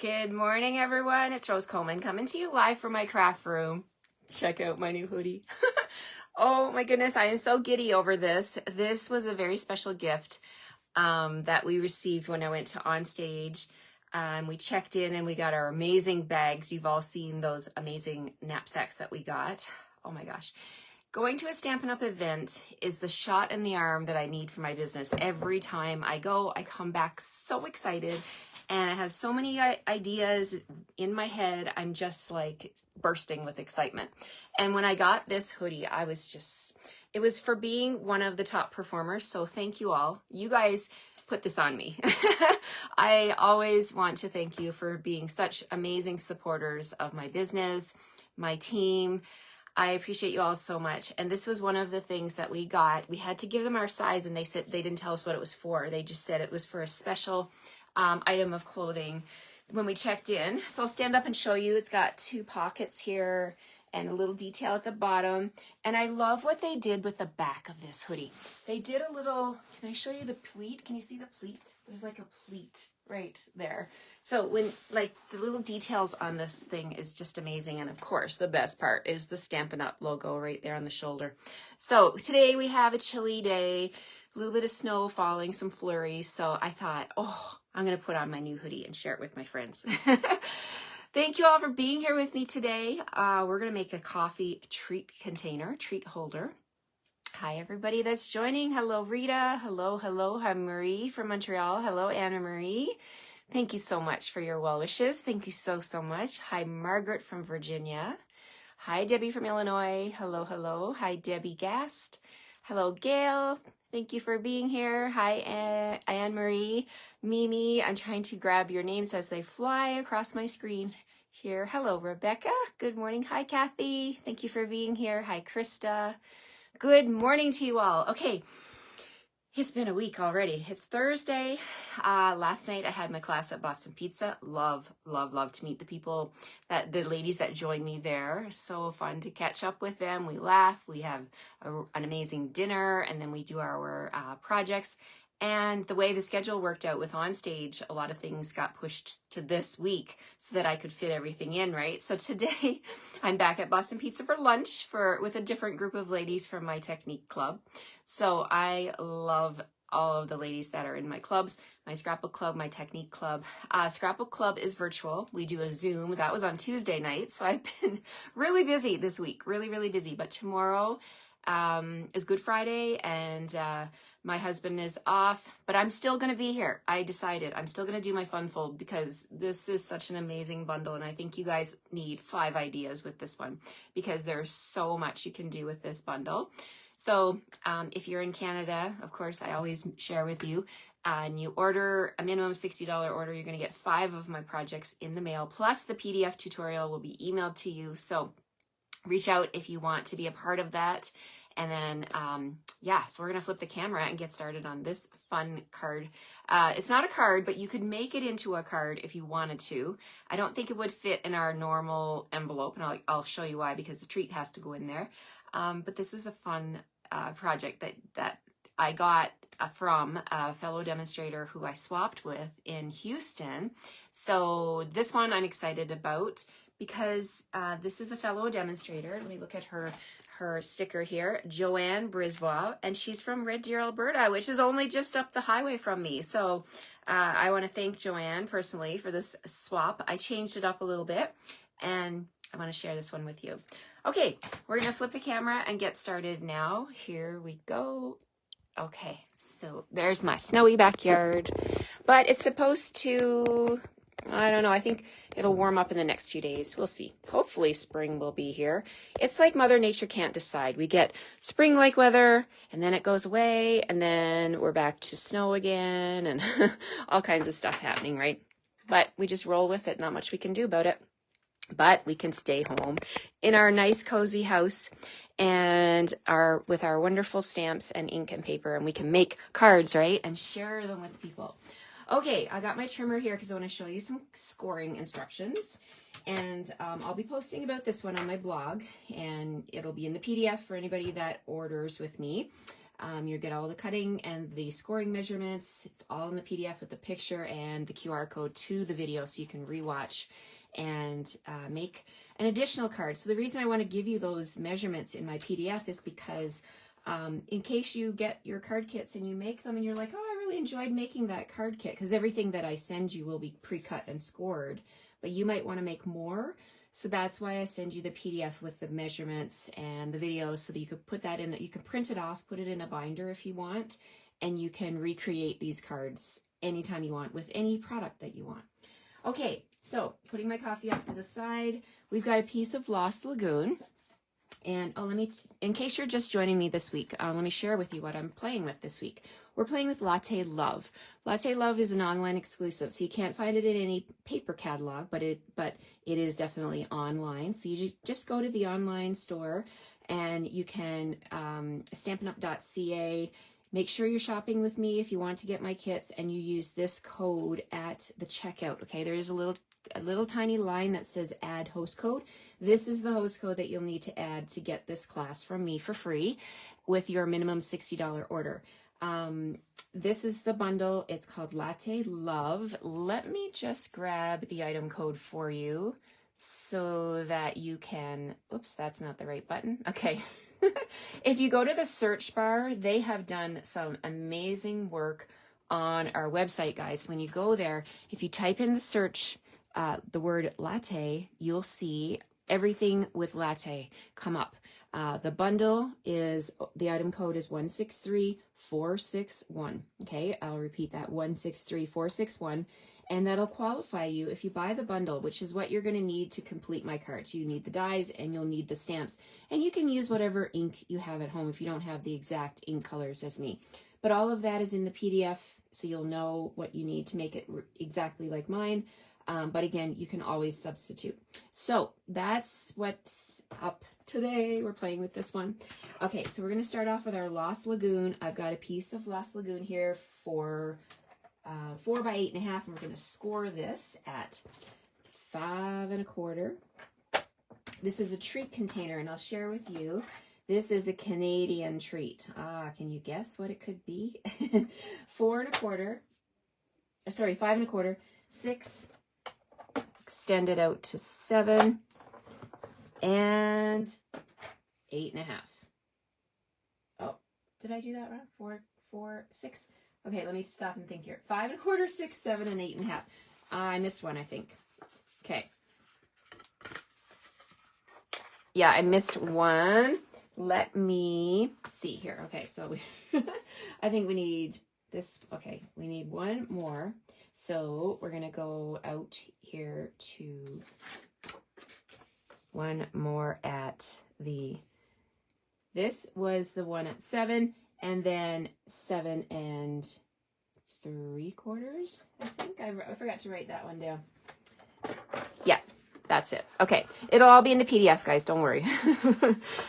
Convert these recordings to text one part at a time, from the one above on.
Good morning, everyone. It's Rose Coleman coming to you live from my craft room. Check out my new hoodie. Oh my goodness, I am so giddy over this. This was a very special gift that we received when I went to Onstage. We checked in and we got our amazing bags. You've all seen those amazing knapsacks that we got. Oh my gosh. Going to a Stampin' Up! Event is the shot in the arm that I need for my business. Every time I go, I come back so excited and I have so many ideas in my head. I'm just like bursting with excitement. And when I got this hoodie, it was for being one of the top performers. So thank you all. You guys put this on me. I always want to thank you for being such amazing supporters of my business, my team. I appreciate you all so much. And this was one of the things that we got. We had to give them our size and they said they didn't tell us what it was for. They just said it was for a special item of clothing when we checked in. So I'll stand up and show you. It's got 2 pockets here and a little detail at the bottom. And I love what they did with the back of this hoodie. They did a little, can I show you the pleat? Can you see the pleat? There's like a pleat right there. So when like the little details on this thing is just amazing. And of course, the best part is the Stampin' Up! Logo right there on the shoulder. So today we have a chilly day, a little bit of snow falling, some flurries. So I thought, oh, I'm going to put on my new hoodie and share it with my friends. Thank you all for being here with me today. We're going to make a coffee treat container, treat holder. Hi, everybody that's joining. Hello, Rita. Hello, hello. Hi, Marie from Montreal. Hello, Anna Marie. Thank you so much for your well wishes. Thank you so, so much. Hi, Margaret from Virginia. Hi, Debbie from Illinois. Hello, hello. Hi, Debbie Gast. Hello, Gail. Thank you for being here. Hi, Anne-Marie. Mimi, I'm trying to grab your names as they fly across my screen here. Hello, Rebecca. Good morning. Hi, Kathy. Thank you for being here. Hi, Krista. Good morning to you all. Okay, it's been a week already. It's Thursday. Last night I had my class at Boston Pizza. Love, love, love to meet the people, the ladies that joined me there. So fun to catch up with them. We laugh. We have an amazing dinner, and then we do our projects. And the way the schedule worked out with Onstage, a lot of things got pushed to this week so that I could fit everything in, right? So today I'm back at Boston Pizza for lunch with a different group of ladies from my technique club. So I love all of the ladies that are in my clubs, my scrapbook club, my technique club. Scrapbook club is virtual. We do a Zoom. That was on Tuesday night. So I've been really busy this week, really, really busy. But tomorrow is Good Friday and my husband is off, but I'm still going to be here. I decided I'm still going to do my fun fold because this is such an amazing bundle. And I think you guys need 5 ideas with this one because there's so much you can do with this bundle. So if you're in Canada, of course, I always share with you, and you order a minimum $60 order, you're going to get 5 of my projects in the mail, plus the PDF tutorial will be emailed to you. So reach out if you want to be a part of that. And then, so we're going to flip the camera and get started on this fun card. It's not a card, but you could make it into a card if you wanted to. I don't think it would fit in our normal envelope, and I'll show you why, because the treat has to go in there. But this is a fun project that I got from a fellow demonstrator who I swapped with in Houston. So this one I'm excited about because this is a fellow demonstrator. Let me look at her sticker here, Joanne Brisbois, and she's from Red Deer, Alberta, which is only just up the highway from me. So I want to thank Joanne personally for this swap. I changed it up a little bit, and I want to share this one with you. Okay, we're going to flip the camera and get started now. Here we go. Okay, so there's my snowy backyard, but it's supposed to, I don't know, I think it'll warm up in the next few days. We'll see. Hopefully spring will be here. It's like Mother Nature can't decide. We get spring-like weather, and then it goes away, and then we're back to snow again, and all kinds of stuff happening, right? But we just roll with it. Not much we can do about it. But we can stay home in our nice cozy house and with our wonderful stamps and ink and paper, and we can make cards, right? And share them with people. Okay, I got my trimmer here because I want to show you some scoring instructions. And I'll be posting about this one on my blog, and it'll be in the PDF for anybody that orders with me. You'll get all the cutting and the scoring measurements. It's all in the PDF with the picture and the QR code to the video so you can rewatch and make an additional card. So the reason I want to give you those measurements in my PDF is because in case you get your card kits and you make them and you're like, oh, I really enjoyed making that card kit, because everything that I send you will be pre-cut and scored, but you might want to make more. So that's why I send you the PDF with the measurements and the videos so that you could put that in, you can print it off, put it in a binder if you want, and you can recreate these cards anytime you want with any product that you want. Okay, so putting my coffee off to the side, we've got a piece of Lost Lagoon. And in case you're just joining me this week, let me share with you what I'm playing with this week. We're playing with Latte Love. Latte Love is an online exclusive, so you can't find it in any paper catalog, but it is definitely online. So you just go to the online store and you can stampinup.ca. Make sure you're shopping with me if you want to get my kits, and you use this code at the checkout. Okay, there is a little tiny line that says add host code. This is the host code that you'll need to add to get this class from me for free with your minimum $60 order. This is the bundle. It's called Latte Love. Let me just grab the item code for you so that you can, oops, that's not the right button. Okay. If you go to the search bar, they have done some amazing work on our website, guys. When you go there, if you type in the search, the word latte, you'll see everything with latte come up. The bundle is, the item code is 163461. Okay, I'll repeat that, 163461. And that'll qualify you if you buy the bundle, which is what you're going to need to complete my cards. You need the dies and you'll need the stamps. And you can use whatever ink you have at home if you don't have the exact ink colors as me. But all of that is in the PDF, so you'll know what you need to make it exactly like mine. But again, you can always substitute. So that's what's up today. We're playing with this one. Okay, so we're going to start off with our Lost Lagoon. I've got a piece of Lost Lagoon here for 4 by 8.5, and we're going to score this at 5 1/4. This is a treat container, and I'll share with you. This is a Canadian treat. Can you guess what it could be? 4 1/4. Sorry, 5 1/4. 6. Extend it out to 7 and 8.5. Oh, did I do that wrong? 4, 6. Okay, let me stop and think here. 5 1/4, 6, 7, and 8.5. I missed one, I think. Okay. Yeah, I missed one. Let me see here. Okay, so we I think we need this. Okay, we need one more. So we're going to go out here to one more at the, this was the one at 7, and then 7 3/4. I think I forgot to write that one down. Yeah, that's it. Okay, it'll all be in the PDF, guys. Don't worry.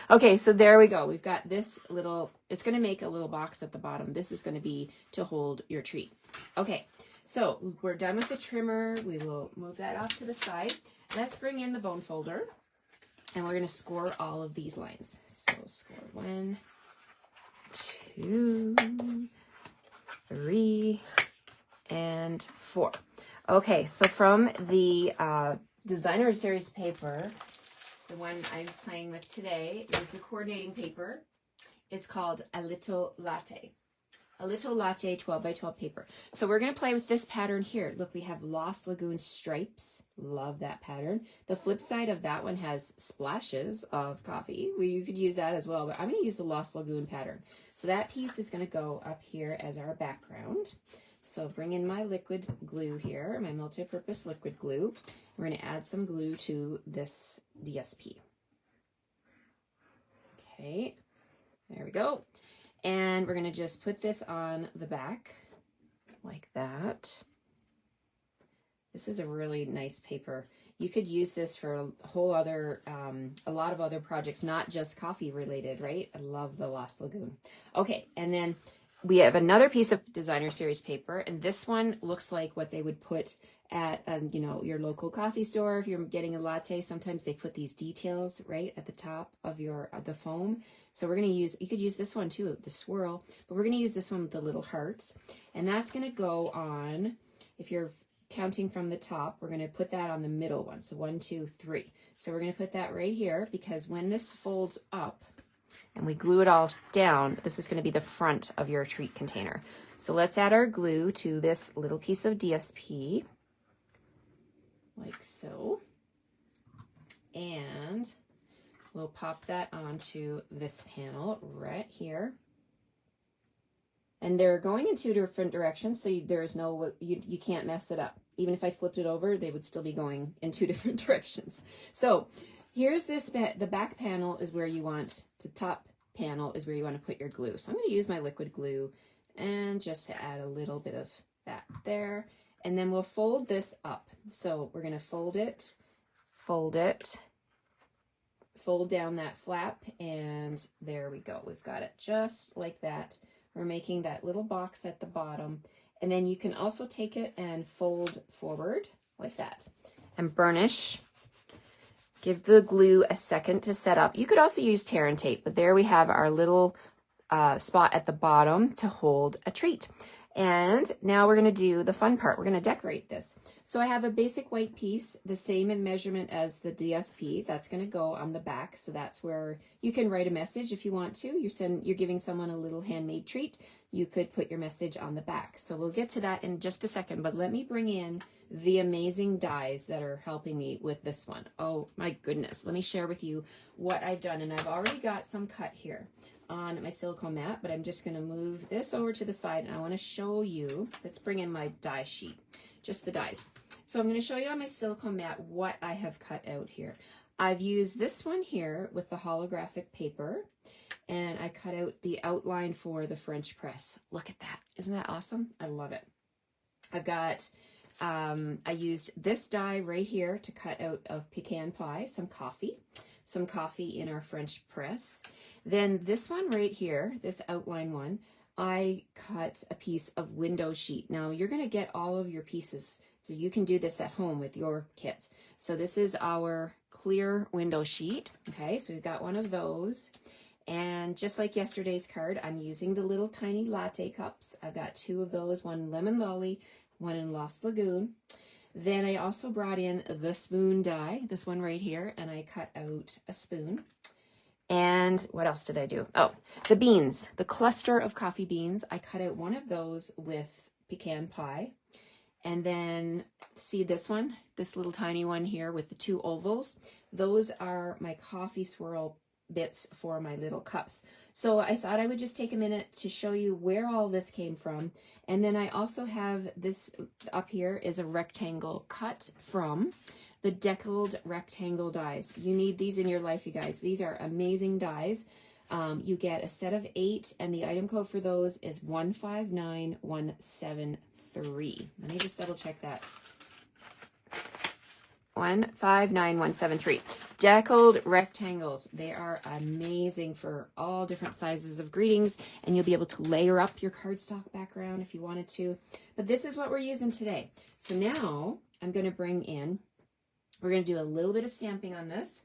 Okay, so there we go. We've got this little, it's going to make a little box at the bottom. This is going to be to hold your treat. Okay, so we're done with the trimmer. We will move that off to the side. Let's bring in the bone folder, and we're going to score all of these lines. So score 1, 2, 3, and 4. Okay, so from the designer series paper, the one I'm playing with today is the coordinating paper. It's called A Little Latte. A Little Latte 12 by 12 paper. So we're going to play with this pattern here. Look, we have Lost Lagoon stripes. Love that pattern. The flip side of that one has splashes of coffee. You could use that as well, but I'm going to use the Lost Lagoon pattern. So that piece is going to go up here as our background. So bring in my liquid glue here, my multi-purpose liquid glue. We're going to add some glue to this DSP. Okay, there we go. And we're going to just put this on the back like that. This is a really nice paper. You could use this for a whole other, a lot of other projects, not just coffee related, right? I love the Lost Lagoon. Okay, and then we have another piece of designer series paper, and this one looks like what they would put at, you know, your local coffee store. If you're getting a latte, sometimes they put these details right at the top of your the foam. So we're going to use, you could use this one too, the swirl, but we're going to use this one with the little hearts. And that's going to go on, if you're counting from the top, we're going to put that on the middle one. So 1, 2, 3. So we're going to put that right here, because when this folds up and we glue it all down, this is going to be the front of your treat container. So let's add our glue to this little piece of DSP, like so. And we'll pop that onto this panel right here. And they're going in 2 different directions, so there's no, you can't mess it up. Even if I flipped it over, they would still be going in 2 different directions. So here's this, the back panel is where you want to, top panel is where you want to put your glue. So I'm going to use my liquid glue and just to add a little bit of that there. And then we'll fold this up. So we're going to fold it, fold down that flap, and there we go. We've got it just like that. We're making that little box at the bottom, and then you can also take it and fold forward like that and burnish. Give the glue a second to set up. You could also use tear and tape, but there we have our little spot at the bottom to hold a treat. And now we're going to do the fun part. We're going to decorate this. So I have a basic white piece, the same in measurement as the DSP. That's going to go on the back. So that's where you can write a message if you want to. You're giving someone a little handmade treat. You could put your message on the back. So we'll get to that in just a second, but let me bring in the amazing dies that are helping me with this one. Oh my goodness. Let me share with you what I've done. And I've already got some cut here on my silicone mat, but I'm just going to move this over to the side, and I want to show you, let's bring in my die sheet, just the dies. So I'm going to show you on my silicone mat what I have cut out here. I've used this one here with the holographic paper, and I cut out the outline for the French press. Look at that. Isn't that awesome? I love it. I've got, I used this die right here to cut out of pecan pie, some coffee in our French press. Then this one right here, this outline one, I cut a piece of window sheet. Now you're going to get all of your pieces, so you can do this at home with your kit. So this is our clear window sheet. Okay, so we've got one of those. And just like yesterday's card, I'm using the little tiny latte cups. I've got 2 of those, one in Lemon Lolly, one in Lost Lagoon. Then I also brought in the spoon die, this one right here, and I cut out a spoon. And what else did I do? Oh, the beans, the cluster of coffee beans. I cut out one of those with pecan pie. And then see this one, this little tiny one here with the 2 ovals. Those are my coffee swirl bits for my little cups. So I thought I would just take a minute to show you where all this came from. And then I also have this up here is a rectangle cut from the deckled rectangle dies. You need these in your life, you guys. These are amazing dies. You get a set of 8, and the item code for those is 159173. Let me just double check that. 159173. Deckled rectangles. They are amazing for all different sizes of greetings, and you'll be able to layer up your cardstock background if you wanted to. But this is what we're using today. So now I'm going to bring in, we're going to do a little bit of stamping on this.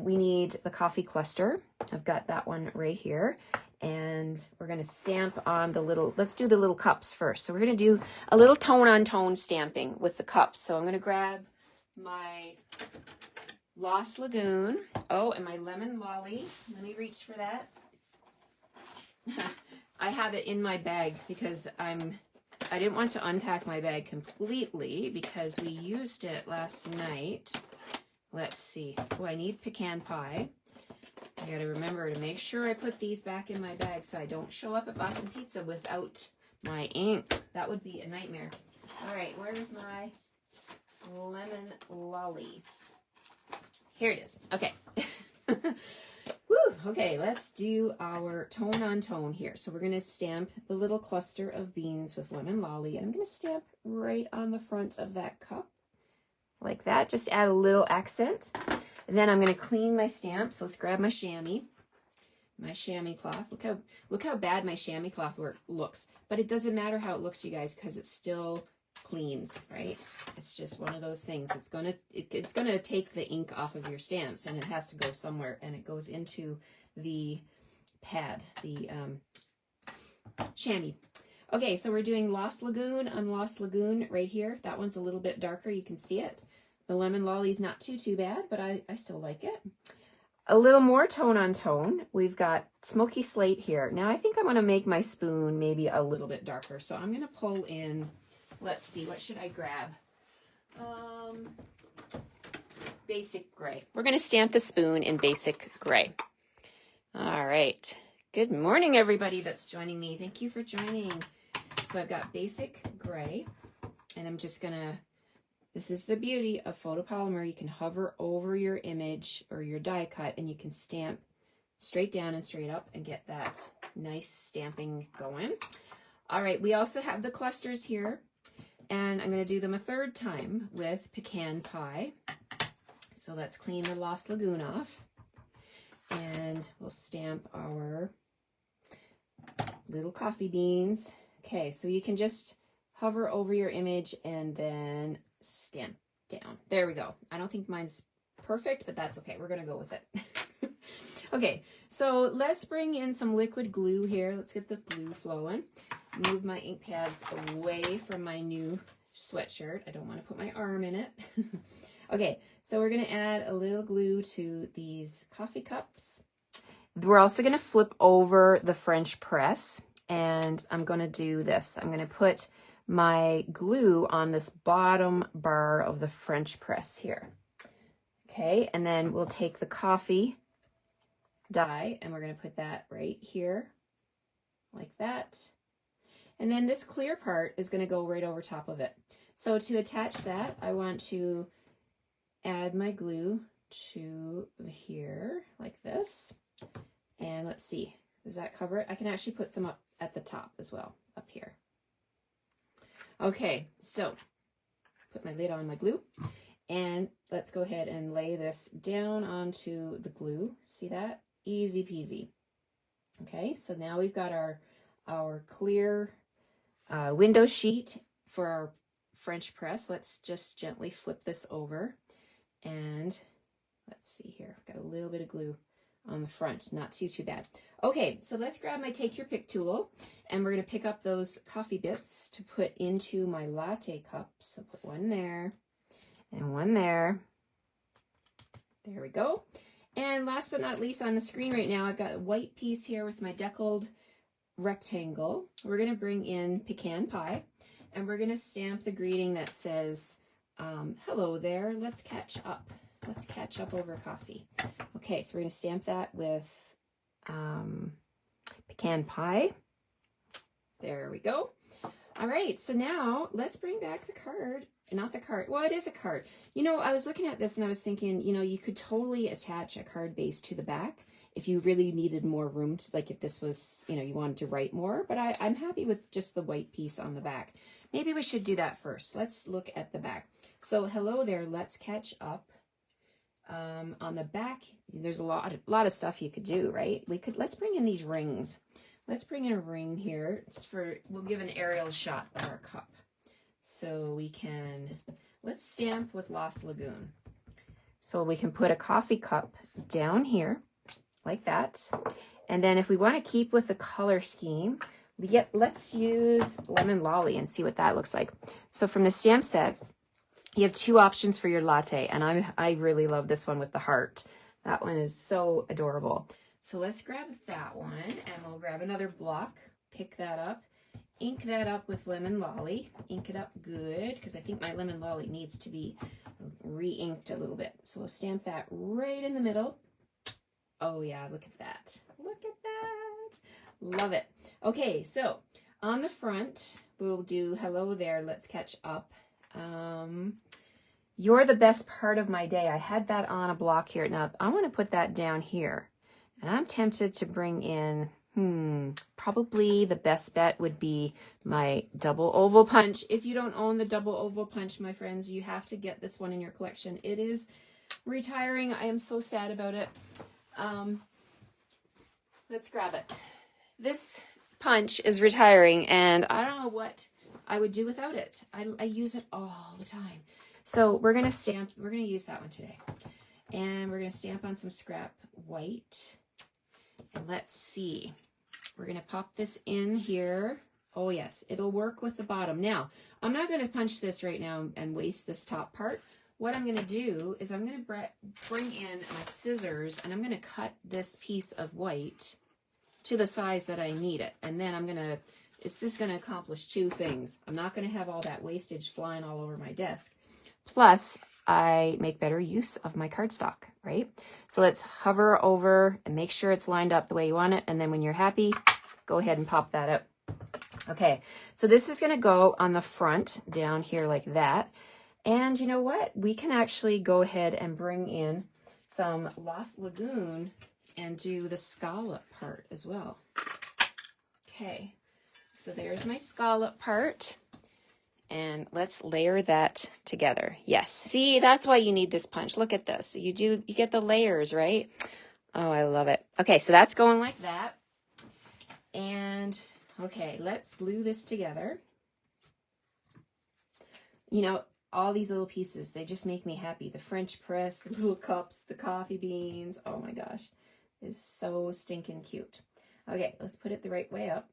We need the coffee cluster. I've got that one right here. And we're going to stamp on the little, let's do the little cups first. So we're going to do a little tone-on-tone stamping with the cups. So I'm going to grab my Lost Lagoon. Oh, and my Lemon Lolly. Let me reach for that. I have it in my bag because I didn't want to unpack my bag completely because we used it last night. Let's see. Oh, I need pecan pie. I got to remember to make sure I put these back in my bag so I don't show up at Boston Pizza without my ink. That would be a nightmare. All right, where's my Lemon Lolly? Here it is. Okay. Woo, okay, let's do our tone on tone here. So we're going to stamp the little cluster of beans with Lemon Lolly, and I'm going to stamp right on the front of that cup like that. Just add a little accent. And then I'm going to clean my stamps. So let's grab my chamois cloth. Look how bad my chamois cloth looks. But it doesn't matter how it looks, you guys, because it's still cleans, right? It's just one of those things. It's gonna take the ink off of your stamps, and it has to go somewhere, and it goes into the pad, the chamois. Okay, so we're doing Lost Lagoon on Lost Lagoon right here. That one's a little bit darker. You can see it. The Lemon Lolly's not too bad, but I still like it. A little more tone on tone. We've got Smoky Slate here. Now I think I'm going to make my spoon maybe a little bit darker. So I'm going to pull in, let's see, what should I grab? Basic gray. We're going to stamp the spoon in basic gray. All right. Good morning, everybody that's joining me. Thank you for joining. So I've got basic gray, and I'm just going to, this is the beauty of photopolymer. You can hover over your image or your die cut, and you can stamp straight down and straight up and get that nice stamping going. All right, we also have the clusters here, and I'm going to do them a third time with pecan pie. So let's clean the Lost Lagoon off, and we'll stamp our little coffee beans. Okay, so you can just hover over your image and then stamp down. There we go. I don't think mine's perfect, but that's okay. We're going to go with it. Okay, so let's bring in some liquid glue here. Let's get the glue flowing. Move my ink pads away from my new sweatshirt. I don't want to put my arm in it. Okay, so we're going to add a little glue to these coffee cups. We're also going to flip over the French press, and I'm going to do this. I'm going to put my glue on this bottom bar of the French press here. Okay, and then we'll take the coffee die, and we're going to put that right here, like that. And then this clear part is going to go right over top of it. So to attach that, I want to add my glue to here, like this. And let's see, does that cover it? I can actually put some up at the top as well, up here. Okay, so put my lid on my glue, and let's go ahead and lay this down onto the glue. See that? Easy peasy. Okay, so now we've got our clear window sheet for our French press. Let's just gently flip this over, and let's see here. I've got a little bit of glue on the front, not too bad. Okay, so let's grab my take your pick tool, and we're going to pick up those coffee bits to put into my latte cup. So put one there and one there. There we go. And last but not least, on the screen right now, I've got a white piece here with my deckled rectangle. We're going to bring in pecan pie, and we're going to stamp the greeting that says, hello there, let's catch up. Let's catch up over coffee. Okay, so we're going to stamp that with pecan pie. There we go. All right, so now let's bring back the card. Not the card. Well, it is a card. You know, I was looking at this and I was thinking, you know, you could totally attach a card base to the back if you really needed more room to, like if this was, you know, you wanted to write more, but I'm happy with just the white piece on the back. Maybe we should do that first. Let's look at the back. So hello there, let's catch up. On the back, there's a lot of stuff you could do, right? Let's bring in these rings. Let's bring in a ring here. We'll give an aerial shot of our cup. So let's stamp with Lost Lagoon. So we can put a coffee cup down here, like that. And then if we want to keep with the color scheme, let's use Lemon Lolly and see what that looks like. So from the stamp set, you have two options for your latte, and I really love this one with the heart. That one is so adorable. So let's grab that one, and we'll grab another block, pick that up, ink that up with Lemon Lolly. Ink it up good, because I think my Lemon Lolly needs to be re-inked a little bit. So we'll stamp that right in the middle. Oh yeah, look at that. Look at that. Love it. Okay, so on the front, we'll do hello there, let's catch up. You're the best part of my day. I had that on a block here. Now I want to put that down here, and I'm tempted to bring in, probably the best bet would be my double oval punch. If you don't own the double oval punch, my friends, you have to get this one in your collection. It is retiring. I am so sad about it. Let's grab it. This punch is retiring, and I don't know what I would do without it. I use it all the time. So we're going to use that one today. And we're going to stamp on some scrap white. And let's see. We're going to pop this in here. Oh yes, it'll work with the bottom. Now, I'm not going to punch this right now and waste this top part. What I'm going to do is I'm going to bring in my scissors and I'm going to cut this piece of white to the size that I need it. And then it's just going to accomplish two things. I'm not going to have all that wastage flying all over my desk. Plus, I make better use of my cardstock, right? So let's hover over and make sure it's lined up the way you want it. And then when you're happy, go ahead and pop that out. Okay, so this is going to go on the front down here like that. And you know what? We can actually go ahead and bring in some Lost Lagoon and do the scallop part as well. Okay, so there's my scallop part. And let's layer that together. Yes, see, that's why you need this punch. Look at this. You get the layers, right? Oh, I love it. Okay, so that's going like that. And okay, let's glue this together. You know, all these little pieces, they just make me happy. The French press, the little cups, the coffee beans. Oh my gosh, it's so stinking cute. Okay, let's put it the right way up.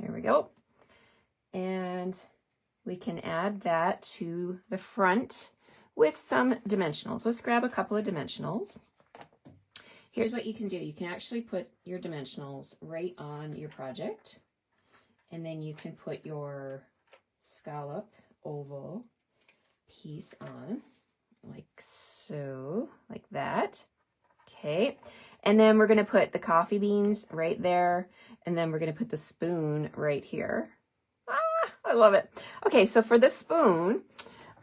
Here we go. And we can add that to the front with some dimensionals. Let's grab a couple of dimensionals. Here's what you can do. You can actually put your dimensionals right on your project. And then you can put your scallop oval piece on like so, like that. Okay. And then we're going to put the coffee beans right there. And then we're going to put the spoon right here. I love it. Okay, so for the spoon,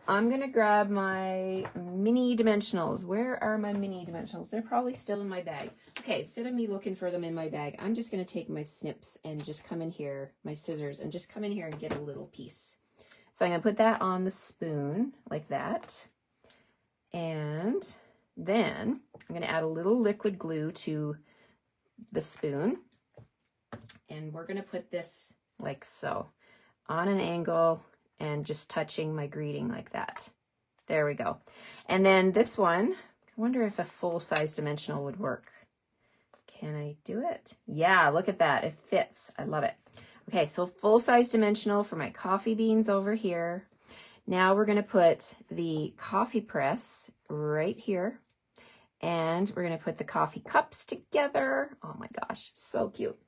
I'm going to grab my mini dimensionals. Where are my mini dimensionals? They're probably still in my bag. Okay, instead of me looking for them in my bag, I'm just going to take my snips and just come in here, my scissors, and just come in here and get a little piece. So I'm going to put that on the spoon like that. And then I'm going to add a little liquid glue to the spoon. And we're going to put this like so, on an angle and just touching my greeting like that. There we go. And then this one, I wonder if a full-size dimensional would work. Can I do it? Yeah, look at that. It fits. I love it. Okay, so full-size dimensional for my coffee beans over here. Now we're going to put the coffee press right here. And we're going to put the coffee cups together. Oh my gosh, so cute.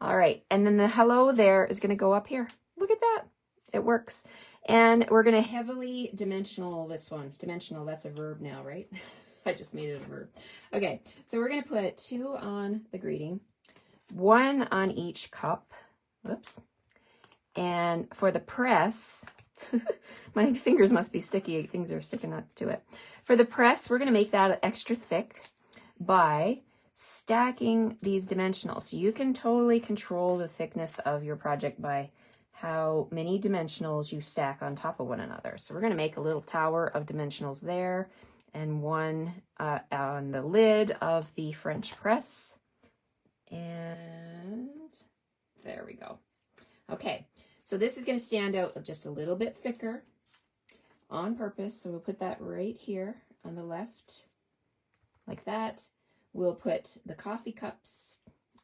All right, and then the hello there is going to go up here. Look at that. It works. And we're going to heavily dimensional this one. Dimensional, that's a verb now, right? I just made it a verb. Okay, so we're going to put 2 on the greeting, 1 on each cup. Whoops. And for the press, my fingers must be sticky. Things are sticking up to it. For the press, we're going to make that extra thick by stacking these dimensionals. So you can totally control the thickness of your project by how many dimensionals you stack on top of one another. So we're going to make a little tower of dimensionals there and one on the lid of the French press. And there we go. Okay, so this is going to stand out just a little bit thicker on purpose. So we'll put that right here on the left like that. We'll put the coffee cups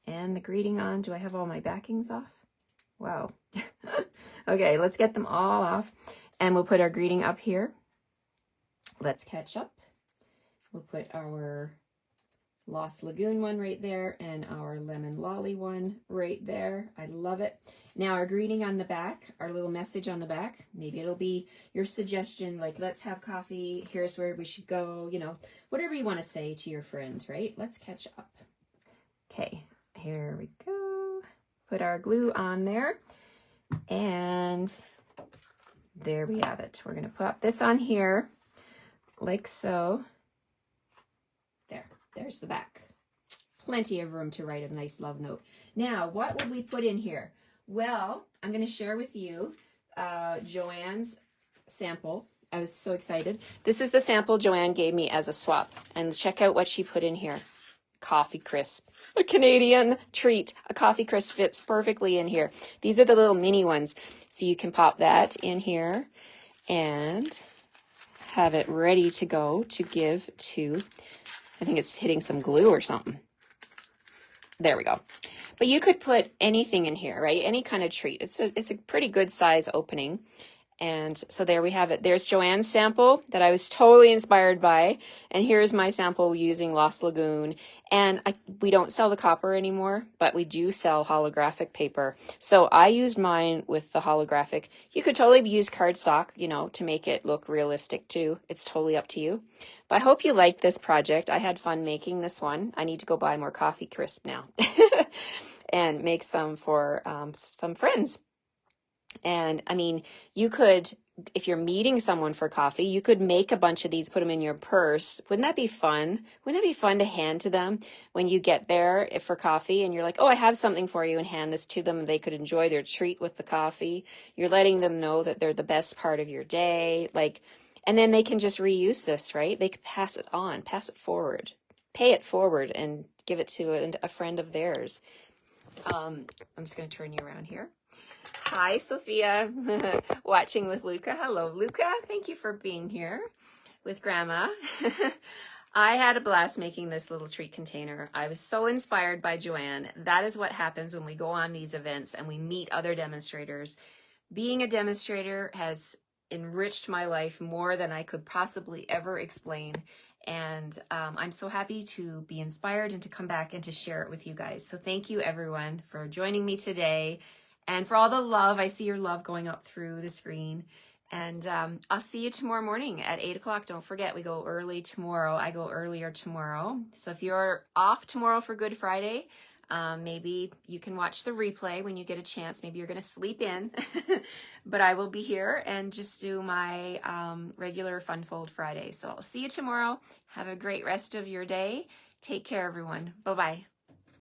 and the greeting on. Do I have all my backings off? Wow. Okay, let's get them all off. And we'll put our greeting up here. Let's catch up. We'll put our Lost Lagoon one right there and our Lemon Lolly one right there. I love it. Now our greeting on the back, our little message on the back, maybe it'll be your suggestion, like let's have coffee, here's where we should go, you know, whatever you want to say to your friend, right? Let's catch up. Okay, here we go. Put our glue on there and there we have it. We're going to pop this on here like so. There's the back. Plenty of room to write a nice love note. Now, what would we put in here? Well, I'm going to share with you Joanne's sample. I was so excited. This is the sample Joanne gave me as a swap. And check out what she put in here. coffee crisp. A Canadian treat. A coffee crisp fits perfectly in here. These are the little mini ones. So you can pop that in here and have it ready to go to give to, I think it's hitting some glue or something. There we go. But you could put anything in here, right? Any kind of treat. It's a pretty good size opening. And so there we have it. There's Joanne's sample that I was totally inspired by. And here's my sample using Lost Lagoon. And we don't sell the copper anymore, but we do sell holographic paper. So I used mine with the holographic. You could totally use cardstock, you know, to make it look realistic too. It's totally up to you. But I hope you liked this project. I had fun making this one. I need to go buy more coffee crisp now and make some for some friends. And I mean, you could, if you're meeting someone for coffee, you could make a bunch of these, put them in your purse. Wouldn't that be fun? Wouldn't that be fun to hand to them when you get there for coffee and you're like, oh, I have something for you, and hand this to them and they could enjoy their treat with the coffee. You're letting them know that they're the best part of your day. Like, and then they can just reuse this, right? They could pass it on, pass it forward, pay it forward and give it to a friend of theirs. I'm just going to turn you around here. Hi, Sophia, watching with Luca. Hello, Luca. Thank you for being here with Grandma. I had a blast making this little treat container. I was so inspired by Joanne. That is what happens when we go on these events and we meet other demonstrators. Being a demonstrator has enriched my life more than I could possibly ever explain. And I'm so happy to be inspired and to come back and to share it with you guys. So thank you, everyone, for joining me today. And for all the love, I see your love going up through the screen. And I'll see you tomorrow morning at 8 o'clock. Don't forget, we go early tomorrow. I go earlier tomorrow. So if you're off tomorrow for Good Friday, maybe you can watch the replay when you get a chance. Maybe you're going to sleep in. But I will be here and just do my regular Fun Fold Friday. So I'll see you tomorrow. Have a great rest of your day. Take care, everyone. Bye-bye.